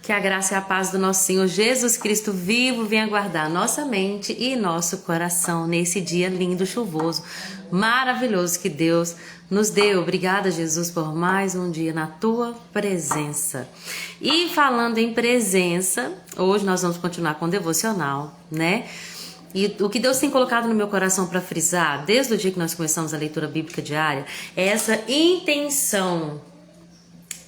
Que a graça e a paz do nosso Senhor Jesus Cristo vivo venha guardar nossa mente e nosso coração nesse dia lindo, chuvoso, maravilhoso que Deus nos deu. Obrigada, Jesus, por mais um dia na tua presença. E falando em presença, hoje nós vamos continuar com o devocional, né? E o que Deus tem colocado no meu coração para frisar, desde o dia que nós começamos a leitura bíblica diária, é essa intenção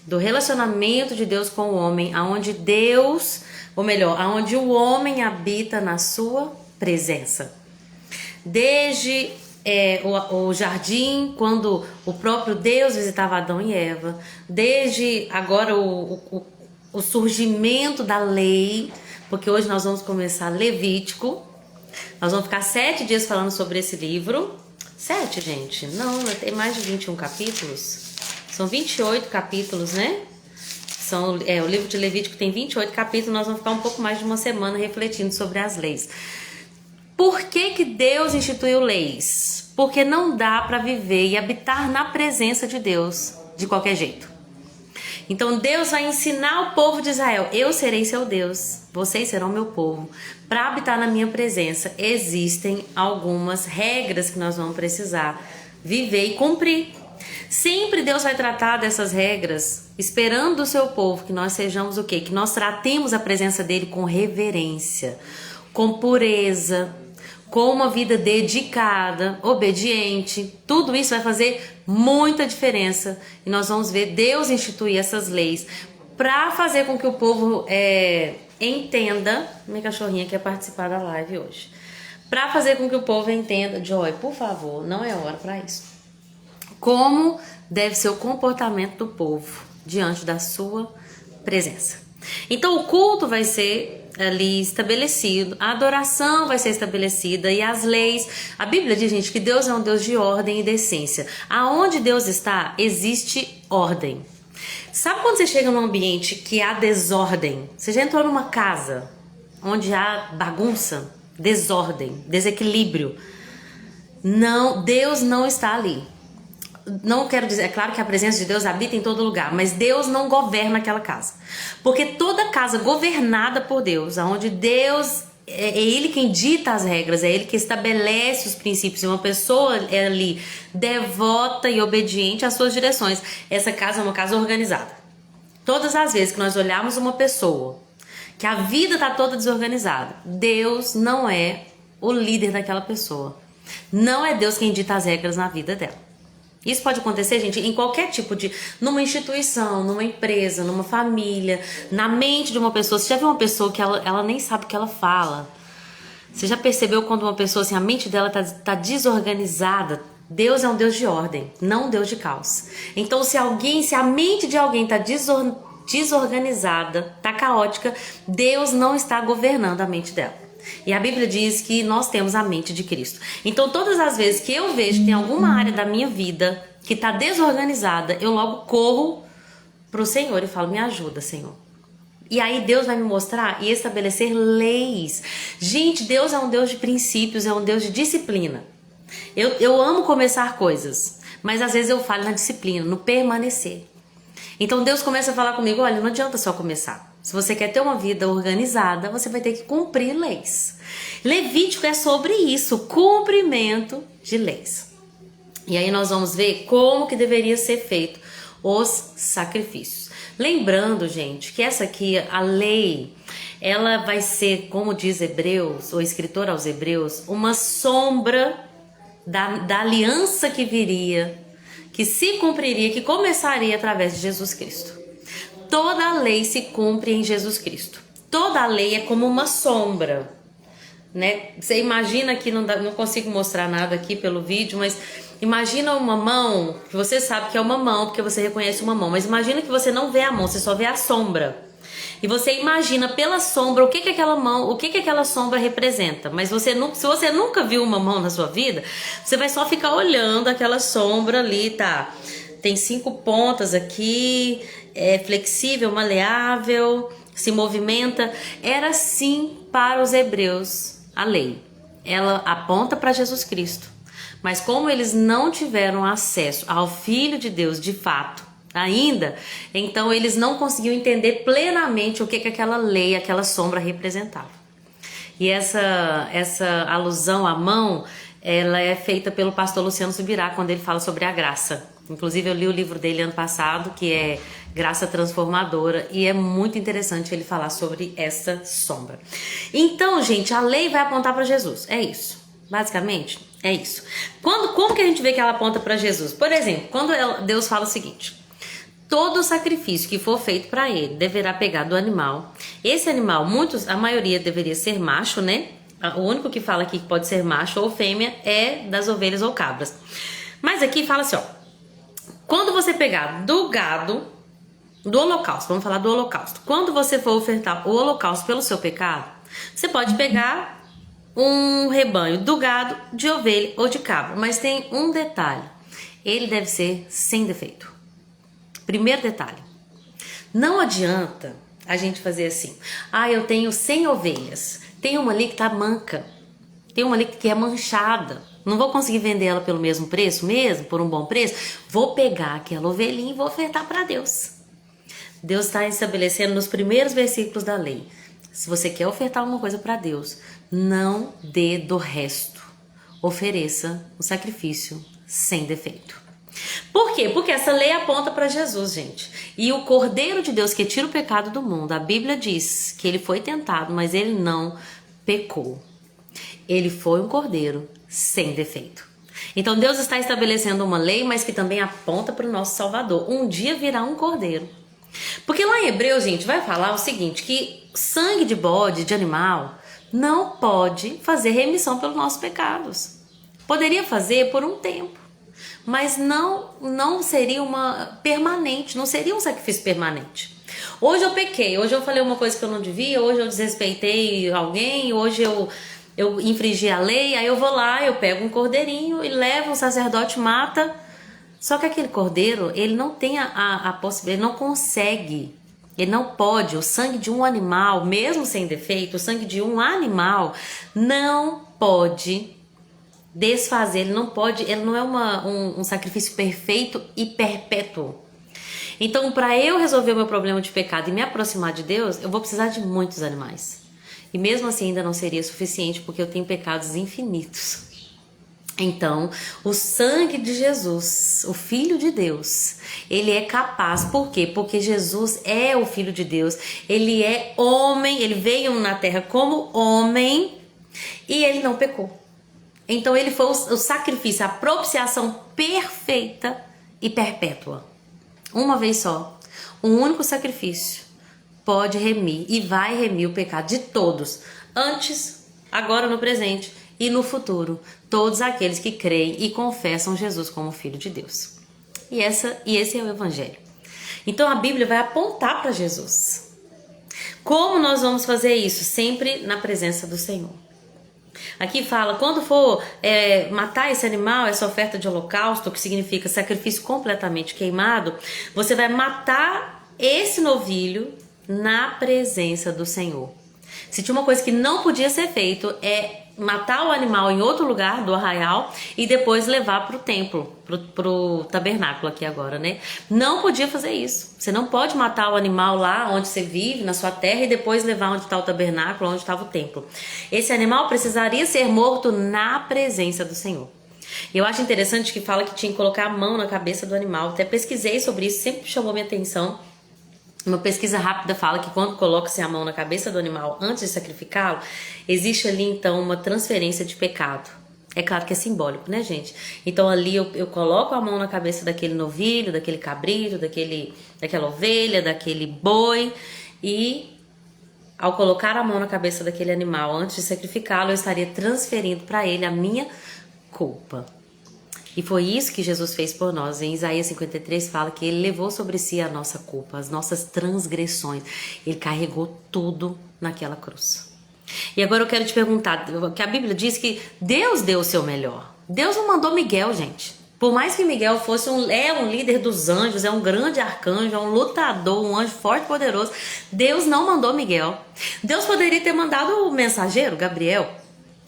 do relacionamento de Deus com o homem, aonde Deus, ou melhor, aonde o homem habita na sua presença. Desde o jardim, quando o próprio Deus visitava Adão e Eva, desde agora o surgimento da lei, porque hoje nós vamos começar Levítico. Nós vamos ficar 7 dias falando sobre esse livro. 7, gente? Não, tem mais de 21 capítulos. São 28 capítulos, né? O livro de Levítico tem 28 capítulos. Nós vamos ficar um pouco mais de uma semana refletindo sobre as leis. Por que Deus instituiu leis? Porque não dá para viver e habitar na presença de Deus de qualquer jeito. Então Deus vai ensinar o povo de Israel: eu serei seu Deus, vocês serão meu povo. Para habitar na minha presença, existem algumas regras que nós vamos precisar viver e cumprir. Sempre Deus vai tratar dessas regras, esperando do seu povo que nós sejamos o quê? Que nós tratemos a presença dele com reverência, com pureza, com uma vida dedicada, obediente. Tudo isso vai fazer muita diferença. E nós vamos ver Deus instituir essas leis para fazer com que o povo entenda. Minha cachorrinha quer participar da live hoje. Para fazer com que o povo entenda. Joy, por favor, não é hora para isso. Como deve ser o comportamento do povo diante da sua presença. Então o culto vai ser ali estabelecido, a adoração vai ser estabelecida e as leis. A Bíblia diz, gente, que Deus é um Deus de ordem e decência. Aonde Deus está, existe ordem. Sabe quando você chega num ambiente que há desordem? Você já entrou numa casa onde há bagunça, desordem, desequilíbrio? Não, Deus não está ali. Não quero dizer, é claro que a presença de Deus habita em todo lugar, mas Deus não governa aquela casa. Porque toda casa governada por Deus, onde Deus é Ele quem dita as regras, é Ele que estabelece os princípios, e uma pessoa é ali devota e obediente às suas direções, essa casa é uma casa organizada. Todas as vezes que nós olharmos uma pessoa, que a vida está toda desorganizada, Deus não é o líder daquela pessoa. Não é Deus quem dita as regras na vida dela. Isso pode acontecer, gente, em qualquer tipo de... Numa instituição, numa empresa, numa família, na mente de uma pessoa. Você já viu uma pessoa que ela nem sabe o que ela fala? Você já percebeu quando uma pessoa, assim, a mente dela tá desorganizada? Deus é um Deus de ordem, não um Deus de caos. Então, se a mente de alguém tá desorganizada, tá caótica, Deus não está governando a mente dela. E a Bíblia diz que nós temos a mente de Cristo. Então todas as vezes que eu vejo que tem alguma área da minha vida que está desorganizada, eu logo corro para o Senhor e falo: me ajuda, Senhor. E aí Deus vai me mostrar e estabelecer leis. Gente, Deus é um Deus de princípios, é um Deus de disciplina. Eu amo começar coisas, mas às vezes eu falho na disciplina, no permanecer. Então Deus começa a falar comigo: olha, não adianta só começar. Se você quer ter uma vida organizada, você vai ter que cumprir leis. Levítico é sobre isso, cumprimento de leis. E aí nós vamos ver como que deveria ser feito os sacrifícios. Lembrando, gente, que essa aqui, a lei, ela vai ser, como diz Hebreus, o escritor aos Hebreus, uma sombra da aliança que viria, que se cumpriria, que começaria através de Jesus Cristo. Toda a lei se cumpre em Jesus Cristo. Toda a lei é como uma sombra, né? Você imagina que não consigo mostrar nada aqui pelo vídeo, mas imagina uma mão, que você sabe que é uma mão, porque você reconhece uma mão, mas imagina que você não vê a mão, você só vê a sombra. E você imagina pela sombra o que aquela mão, o que aquela sombra representa. Mas se você nunca viu uma mão na sua vida, você vai só ficar olhando aquela sombra ali, tá? Tem 5 pontas aqui, é flexível, maleável, se movimenta. Era assim para os hebreus a lei. Ela aponta para Jesus Cristo. Mas como eles não tiveram acesso ao Filho de Deus de fato, ainda, então eles não conseguiam entender plenamente o que aquela lei, aquela sombra representava. E essa alusão à mão, ela é feita pelo pastor Luciano Subirá quando ele fala sobre a graça. Inclusive eu li o livro dele ano passado, que é Graça Transformadora, e é muito interessante ele falar sobre essa sombra. Então, gente, a lei vai apontar para Jesus, é isso. Basicamente, é isso. Como que a gente vê que ela aponta para Jesus? Por exemplo, quando Deus fala o seguinte: todo sacrifício que for feito para ele deverá pegar do animal. Esse animal, a maioria deveria ser macho, né? O único que fala aqui que pode ser macho ou fêmea é das ovelhas ou cabras. Mas aqui fala assim, ó: quando você pegar do gado, do holocausto, vamos falar do holocausto. Quando você for ofertar o holocausto pelo seu pecado, você pode pegar um rebanho do gado, de ovelha ou de cabra. Mas tem um detalhe: ele deve ser sem defeito. Primeiro detalhe: não adianta a gente fazer assim: eu tenho 100 ovelhas, tem uma ali que tá manca, tem uma ali que é manchada, não vou conseguir vender ela pelo mesmo preço mesmo, por um bom preço, vou pegar aquela ovelhinha e vou ofertar para Deus. Deus está estabelecendo nos primeiros versículos da lei: se você quer ofertar alguma coisa para Deus, não dê do resto, ofereça o sacrifício sem defeito. Por quê? Porque essa lei aponta para Jesus, gente. E o Cordeiro de Deus que tira o pecado do mundo, a Bíblia diz que ele foi tentado, mas ele não pecou. Ele foi um cordeiro sem defeito. Então Deus está estabelecendo uma lei, mas que também aponta para o nosso Salvador. Um dia virá um cordeiro. Porque lá em Hebreus, gente, vai falar o seguinte: que sangue de bode, de animal, não pode fazer remissão pelos nossos pecados. Poderia fazer por um tempo, mas não seria uma permanente, não seria um sacrifício permanente. Hoje eu pequei, hoje eu falei uma coisa que eu não devia, hoje eu desrespeitei alguém, hoje eu infringi a lei, aí eu vou lá, eu pego um cordeirinho e levo, o sacerdote mata. Só que aquele cordeiro, ele não tem a possibilidade, ele não consegue, ele não pode. O sangue de um animal, mesmo sem defeito, o sangue de um animal não pode desfazer, ele não pode, ele não é um sacrifício perfeito e perpétuo. Então, para eu resolver o meu problema de pecado e me aproximar de Deus, eu vou precisar de muitos animais. E mesmo assim ainda não seria suficiente, porque eu tenho pecados infinitos. Então, o sangue de Jesus, o Filho de Deus, ele é capaz. Por quê? Porque Jesus é o Filho de Deus. Ele é homem, ele veio na terra como homem e ele não pecou. Então, ele foi o sacrifício, a propiciação perfeita e perpétua. Uma vez só, um único sacrifício pode remir e vai remir o pecado de todos, antes, agora no presente e no futuro, todos aqueles que creem e confessam Jesus como Filho de Deus. E esse é o Evangelho. Então a Bíblia vai apontar para Jesus. Como nós vamos fazer isso? Sempre na presença do Senhor. Aqui fala: quando for matar esse animal, essa oferta de holocausto, que significa sacrifício completamente queimado, você vai matar esse novilho na presença do Senhor. Se tinha uma coisa que não podia ser feito, é matar o animal em outro lugar do arraial e depois levar para o templo, pro tabernáculo aqui agora, né? Não podia fazer isso. Você não pode matar o animal lá onde você vive, na sua terra, e depois levar onde está o tabernáculo, onde estava o templo. Esse animal precisaria ser morto na presença do Senhor. Eu acho interessante que fala que tinha que colocar a mão na cabeça do animal. Até pesquisei sobre isso, sempre chamou minha atenção. Uma pesquisa rápida fala que quando coloca-se a mão na cabeça do animal antes de sacrificá-lo, existe ali então uma transferência de pecado. É claro que é simbólico, né, gente? Então ali eu coloco a mão na cabeça daquele novilho, daquele cabrito, daquela ovelha, daquele boi, e ao colocar a mão na cabeça daquele animal antes de sacrificá-lo, eu estaria transferindo para ele a minha culpa. E foi isso que Jesus fez por nós. Em Isaías 53 fala que ele levou sobre si a nossa culpa, as nossas transgressões. Ele carregou tudo naquela cruz. E agora eu quero te perguntar, que a Bíblia diz que Deus deu o seu melhor. Deus não mandou Miguel, gente. Por mais que Miguel fosse um líder dos anjos, é um grande arcanjo, é um lutador, um anjo forte e poderoso, Deus não mandou Miguel. Deus poderia ter mandado o mensageiro, Gabriel.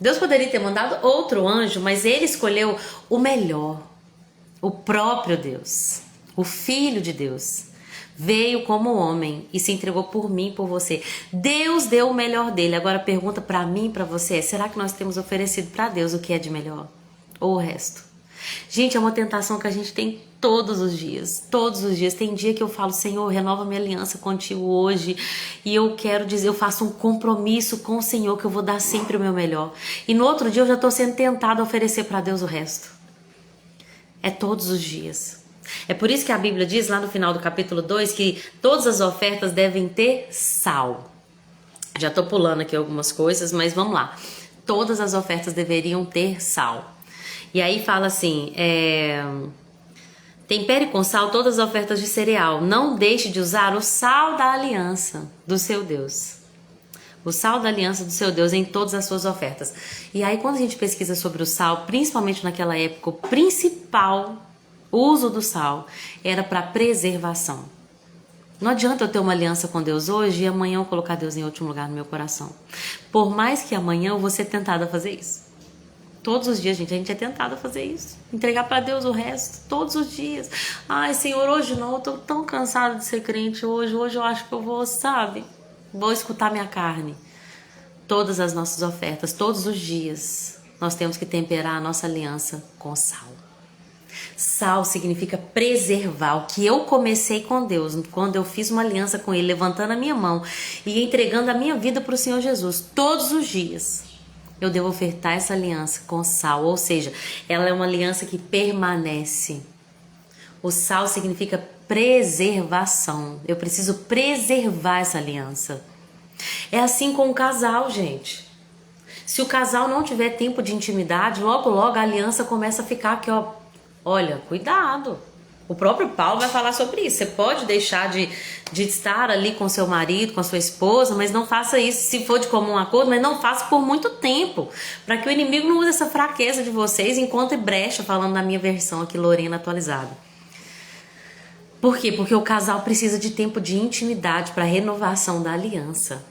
Deus poderia ter mandado outro anjo, mas ele escolheu o melhor, o próprio Deus, o Filho de Deus, veio como homem e se entregou por mim e por você. Deus deu o melhor dele. Agora a pergunta para mim e para você é: será que nós temos oferecido para Deus o que é de melhor? Ou o resto? Gente, é uma tentação que a gente tem todos os dias. Todos os dias. Tem dia que eu falo: Senhor, renova minha aliança contigo hoje. E eu quero dizer, eu faço um compromisso com o Senhor que eu vou dar sempre o meu melhor. E no outro dia eu já estou sendo tentada a oferecer para Deus o resto. É todos os dias. É por isso que a Bíblia diz lá no final do capítulo 2 que todas as ofertas devem ter sal. Já estou pulando aqui algumas coisas, mas vamos lá. Todas as ofertas deveriam ter sal. E aí fala assim, tempere com sal todas as ofertas de cereal. Não deixe de usar o sal da aliança do seu Deus. O sal da aliança do seu Deus em todas as suas ofertas. E aí quando a gente pesquisa sobre o sal, principalmente naquela época, o principal uso do sal era para preservação. Não adianta eu ter uma aliança com Deus hoje e amanhã eu colocar Deus em último lugar no meu coração. Por mais que amanhã eu vou ser tentada a fazer isso. Todos os dias, gente, a gente é tentado a fazer isso. Entregar para Deus o resto, todos os dias. Ai, Senhor, hoje não, eu tô tão cansada de ser crente hoje. Hoje eu acho que eu vou, sabe? Vou escutar minha carne. Todas as nossas ofertas, todos os dias, nós temos que temperar a nossa aliança com sal. Sal significa preservar. O que eu comecei com Deus, quando eu fiz uma aliança com Ele, levantando a minha mão e entregando a minha vida para o Senhor Jesus, todos os dias, eu devo ofertar essa aliança com sal, ou seja, ela é uma aliança que permanece. O sal significa preservação. Eu preciso preservar essa aliança. É assim com o casal, gente. Se o casal não tiver tempo de intimidade, logo a aliança começa a ficar aqui, ó. Olha, cuidado. O próprio Paulo vai falar sobre isso. Você pode deixar de estar ali com seu marido, com a sua esposa, mas não faça isso se for de comum acordo, mas não faça por muito tempo, para que o inimigo não use essa fraqueza de vocês enquanto brecha, falando na minha versão aqui, Lorena atualizada. Por quê? Porque o casal precisa de tempo de intimidade para renovação da aliança.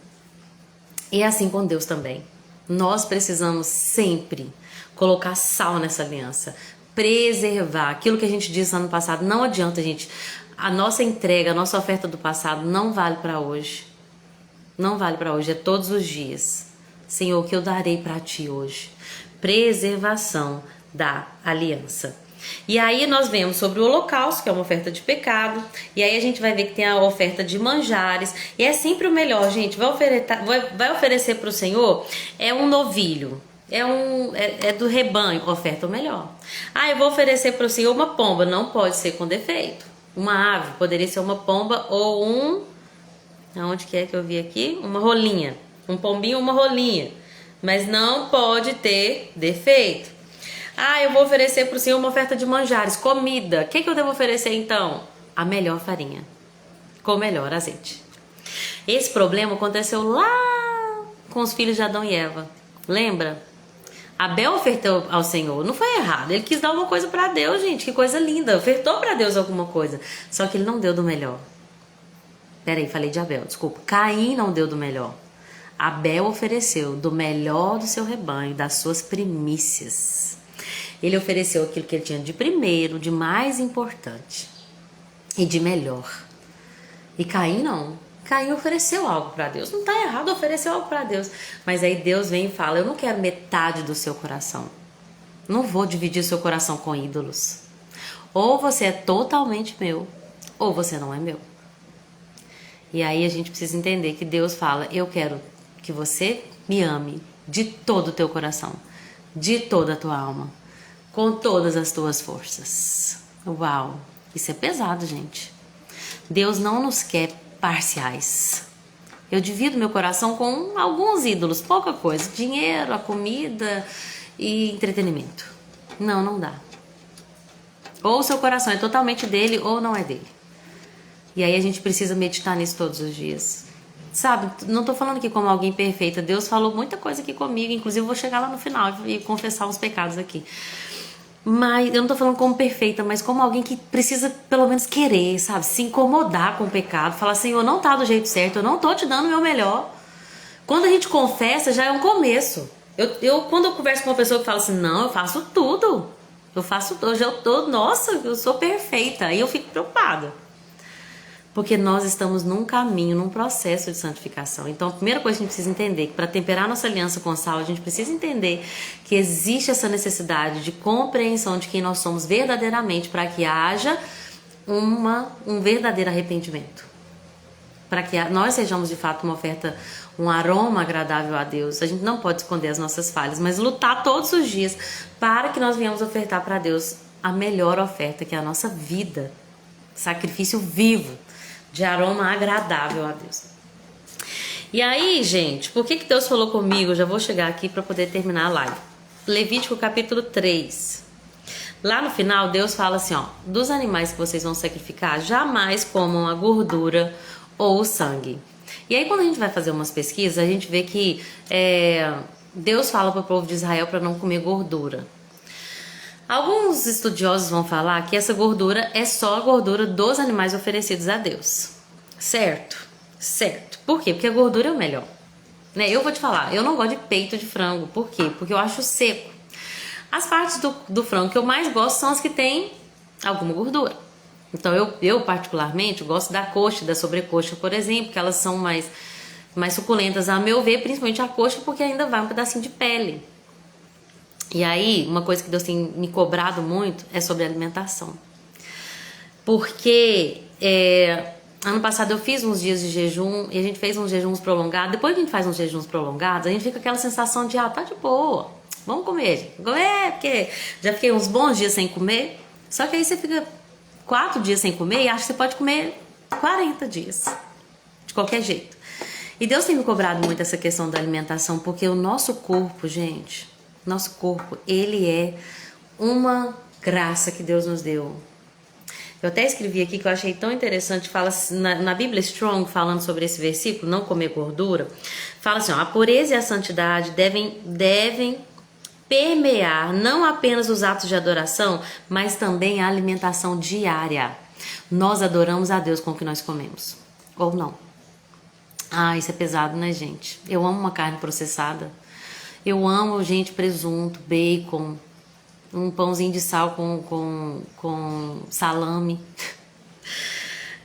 E é assim com Deus também. Nós precisamos sempre colocar sal nessa aliança, preservar aquilo que a gente disse ano passado. Não adianta, gente, a nossa entrega, a nossa oferta do passado não vale para hoje. Não vale para hoje, é todos os dias. Senhor, o que eu darei para ti hoje? Preservação da aliança. E aí nós vemos sobre o holocausto, que é uma oferta de pecado. E aí a gente vai ver que tem a oferta de manjares. E é sempre o melhor, gente. Vai oferecer para o Senhor um novilho. É do rebanho, oferta o melhor. Eu vou oferecer para o Senhor uma pomba. Não pode ser com defeito. Uma ave, poderia ser uma pomba ou aonde que é que eu vi aqui? Uma rolinha. Um pombinho ou uma rolinha. Mas não pode ter defeito. Eu vou oferecer para o Senhor uma oferta de manjares, comida. O que eu devo oferecer então? A melhor farinha, com o melhor azeite. Esse problema aconteceu lá com os filhos de Adão e Eva. Lembra? Abel ofertou ao Senhor, não foi errado. Ele quis dar uma coisa para Deus, gente, que coisa linda. Ofertou para Deus alguma coisa, só que ele não deu do melhor. Peraí, falei de Abel, desculpa. Caim não deu do melhor. Abel ofereceu do melhor do seu rebanho, das suas primícias. Ele ofereceu aquilo que ele tinha de primeiro, de mais importante e de melhor. E Caim não. Caim ofereceu algo para Deus. Não está errado, ofereceu algo para Deus. Mas aí Deus vem e fala: eu não quero metade do seu coração. Não vou dividir o seu coração com ídolos. Ou você é totalmente meu, ou você não é meu. E aí a gente precisa entender que Deus fala: eu quero que você me ame de todo o teu coração, de toda a tua alma, com todas as tuas forças. Uau, isso é pesado, gente. Deus não nos quer parciais. Eu divido meu coração com alguns ídolos, pouca coisa, dinheiro, a comida e entretenimento. Não dá. Ou o seu coração é totalmente dele ou não é dele. E aí a gente precisa meditar nisso todos os dias. Sabe, não tô falando aqui como alguém perfeita. Deus falou muita coisa aqui comigo, inclusive eu vou chegar lá no final e confessar uns pecados aqui. Mas eu não tô falando como perfeita, mas como alguém que precisa pelo menos querer, sabe? Se incomodar com o pecado, falar: Senhor, não tá do jeito certo, eu não tô te dando o meu melhor. Quando a gente confessa, já é um começo. Quando eu converso com uma pessoa que fala assim: não, eu faço tudo. Eu faço, hoje eu tô, nossa, eu sou perfeita. Aí eu fico preocupada. Porque nós estamos num caminho, num processo de santificação. Então, a primeira coisa que a gente precisa entender, que para temperar nossa aliança com o sal, a gente precisa entender que existe essa necessidade de compreensão de quem nós somos verdadeiramente, para que haja um verdadeiro arrependimento. Para que nós sejamos de fato uma oferta, um aroma agradável a Deus. A gente não pode esconder as nossas falhas, mas lutar todos os dias para que nós venhamos ofertar para Deus a melhor oferta, que é a nossa vida. Sacrifício vivo, de aroma agradável a Deus. E aí, gente, por que Deus falou comigo? Eu já vou chegar aqui para poder terminar a live. Levítico capítulo 3. Lá no final, Deus fala assim, ó: dos animais que vocês vão sacrificar, jamais comam a gordura ou o sangue. E aí, quando a gente vai fazer umas pesquisas, a gente vê que Deus fala para o povo de Israel para não comer gordura. Alguns estudiosos vão falar que essa gordura é só a gordura dos animais oferecidos a Deus. Certo? Certo. Por quê? Porque a gordura é o melhor. Né? Eu vou te falar, eu não gosto de peito de frango. Por quê? Porque eu acho seco. As partes do frango que eu mais gosto são as que têm alguma gordura. Então eu particularmente gosto da coxa, da sobrecoxa, por exemplo, que elas são mais suculentas a meu ver, principalmente a coxa, porque ainda vai um pedacinho de pele. E aí, uma coisa que Deus tem me cobrado muito é sobre alimentação. Porque ano passado eu fiz uns dias de jejum e a gente fez uns jejuns prolongados. Depois que a gente faz uns jejuns prolongados, a gente fica com aquela sensação de, tá de boa, vamos comer, gente. Vamos comer, porque já fiquei uns bons dias sem comer. Só que aí você fica 4 dias sem comer e acha que você pode comer 40 dias. De qualquer jeito. E Deus tem me cobrado muito essa questão da alimentação, porque o nosso corpo, gente... Nosso corpo, ele é uma graça que Deus nos deu. Eu até escrevi aqui que eu achei tão interessante, fala na Bíblia Strong, falando sobre esse versículo, não comer gordura, fala assim, ó: a pureza e a santidade devem permear não apenas os atos de adoração, mas também a alimentação diária. Nós adoramos a Deus com o que nós comemos, ou não. Isso é pesado, né, gente? Eu amo uma carne processada. Eu amo, gente, presunto, bacon, um pãozinho de sal com salame.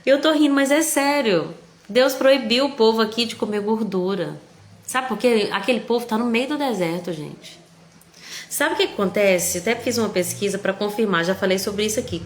Eu tô rindo, mas é sério. Deus proibiu o povo aqui de comer gordura. Sabe por quê? Aquele povo tá no meio do deserto, gente. Sabe o que acontece? Até fiz uma pesquisa para confirmar, já falei sobre isso aqui.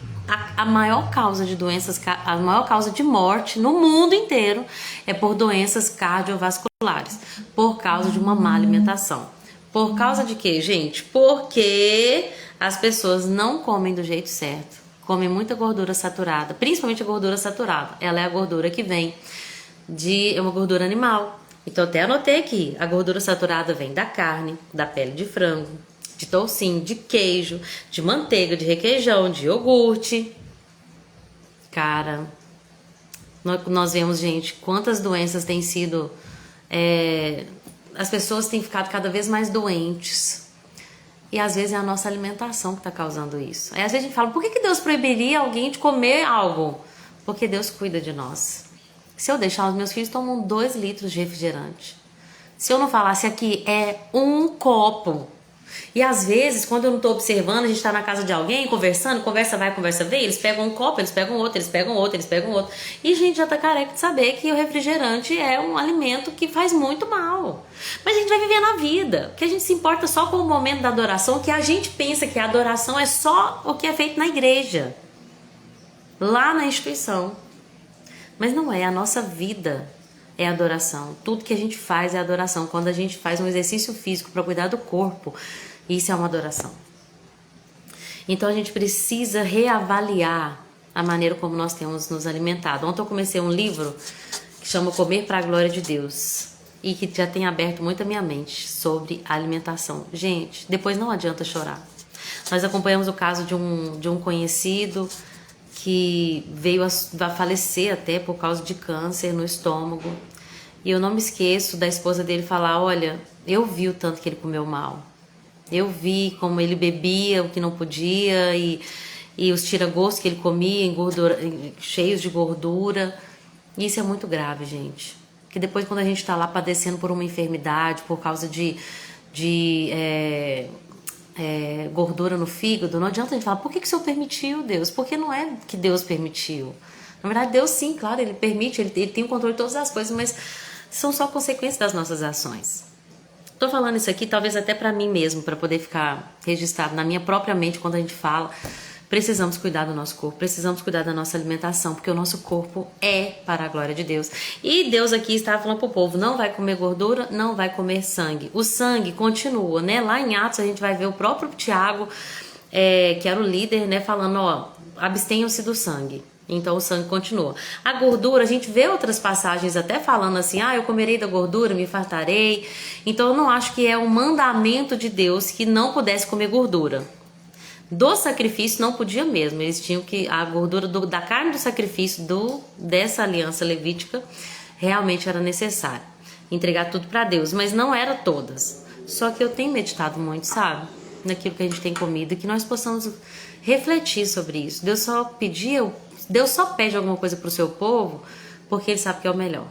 A maior causa de doenças, a maior causa de morte no mundo inteiro é por doenças cardiovasculares, por causa de uma má alimentação. Por causa de quê, gente? Porque as pessoas não comem do jeito certo. Comem muita gordura saturada, principalmente a gordura saturada. Ela é a gordura que vem é uma gordura animal. Então até anotei aqui, a gordura saturada vem da carne, da pele de frango, de toucinho, de queijo, de manteiga, de requeijão, de iogurte. Cara, nós vemos, gente, quantas doenças têm sido... As pessoas têm ficado cada vez mais doentes. E às vezes é a nossa alimentação que está causando isso. Aí às vezes a gente fala, por que Deus proibiria alguém de comer algo? Porque Deus cuida de nós. Se eu deixar, os meus filhos tomam 2 litros de refrigerante. Se eu não falasse aqui, é 1 copo. E às vezes, quando eu não estou observando, a gente está na casa de alguém, conversando, conversa vai, conversa vem, eles pegam um copo, eles pegam outro, eles pegam outro, eles pegam outro. E a gente já tá careca de saber que o refrigerante é um alimento que faz muito mal. Mas a gente vai vivendo a vida, porque a gente se importa só com o momento da adoração, que a gente pensa que a adoração é só o que é feito na igreja, lá na instituição. Mas não é, a nossa vida é adoração. Tudo que a gente faz é adoração. Quando a gente faz um exercício físico para cuidar do corpo, isso é uma adoração. Então a gente precisa reavaliar a maneira como nós temos nos alimentado. Ontem eu comecei um livro que chama Comer para a Glória de Deus e que já tem aberto muito a minha mente sobre alimentação. Gente, depois não adianta chorar. Nós acompanhamos o caso de um conhecido que veio a falecer até por causa de câncer no estômago. E eu não me esqueço da esposa dele falar, olha, eu vi o tanto que ele comeu mal. Eu vi como ele bebia o que não podia e os tira-gostos que ele comia cheios de gordura. E isso é muito grave, gente. Porque depois quando a gente está lá padecendo por uma enfermidade, por causa gordura no fígado, não adianta a gente falar, por que o Senhor permitiu, Deus? Porque não é que Deus permitiu. Na verdade, Deus sim, claro, Ele permite, Ele tem o controle de todas as coisas, mas são só consequências das nossas ações. Tô falando isso aqui talvez até para mim mesmo, para poder ficar registrado na minha própria mente quando a gente fala. Precisamos cuidar do nosso corpo, precisamos cuidar da nossa alimentação, porque o nosso corpo é para a glória de Deus. E Deus aqui estava falando pro povo, não vai comer gordura, não vai comer sangue. O sangue continua, né? Lá em Atos a gente vai ver o próprio Tiago, que era o líder, né? Falando, ó, abstenham-se do sangue. Então o sangue continua. A gordura, a gente vê outras passagens até falando assim, eu comerei da gordura, me fartarei. Então eu não acho que é um mandamento de Deus que não pudesse comer gordura. Do sacrifício não podia mesmo, eles tinham que, a gordura da carne do sacrifício dessa aliança levítica realmente era necessária. Entregar tudo para Deus, mas não era todas. Só que eu tenho meditado muito, sabe? Naquilo que a gente tem comido, que nós possamos refletir sobre isso. Deus só pede alguma coisa para o seu povo porque Ele sabe que é o melhor,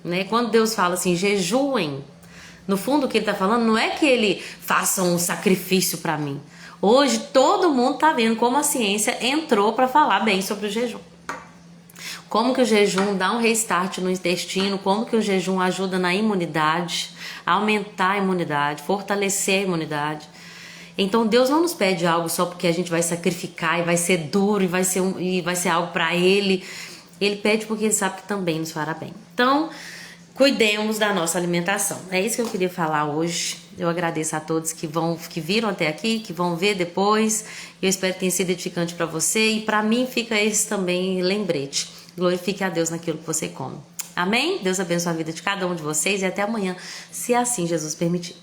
né? Quando Deus fala assim, jejuem, no fundo o que Ele está falando não é que Ele faça um sacrifício para mim. Hoje todo mundo está vendo como a ciência entrou para falar bem sobre o jejum. Como que o jejum dá um restart no intestino, como que o jejum ajuda na imunidade, a aumentar a imunidade, fortalecer a imunidade. Então Deus não nos pede algo só porque a gente vai sacrificar e vai ser duro e vai ser algo para Ele. Ele pede porque Ele sabe que também nos fará bem. Então, cuidemos da nossa alimentação. É isso que eu queria falar hoje. Eu agradeço a todos que viram até aqui, que vão ver depois. Eu espero que tenha sido edificante para você e para mim fica esse também lembrete. Glorifique a Deus naquilo que você come. Amém? Deus abençoe a vida de cada um de vocês e até amanhã, se assim Jesus permitir.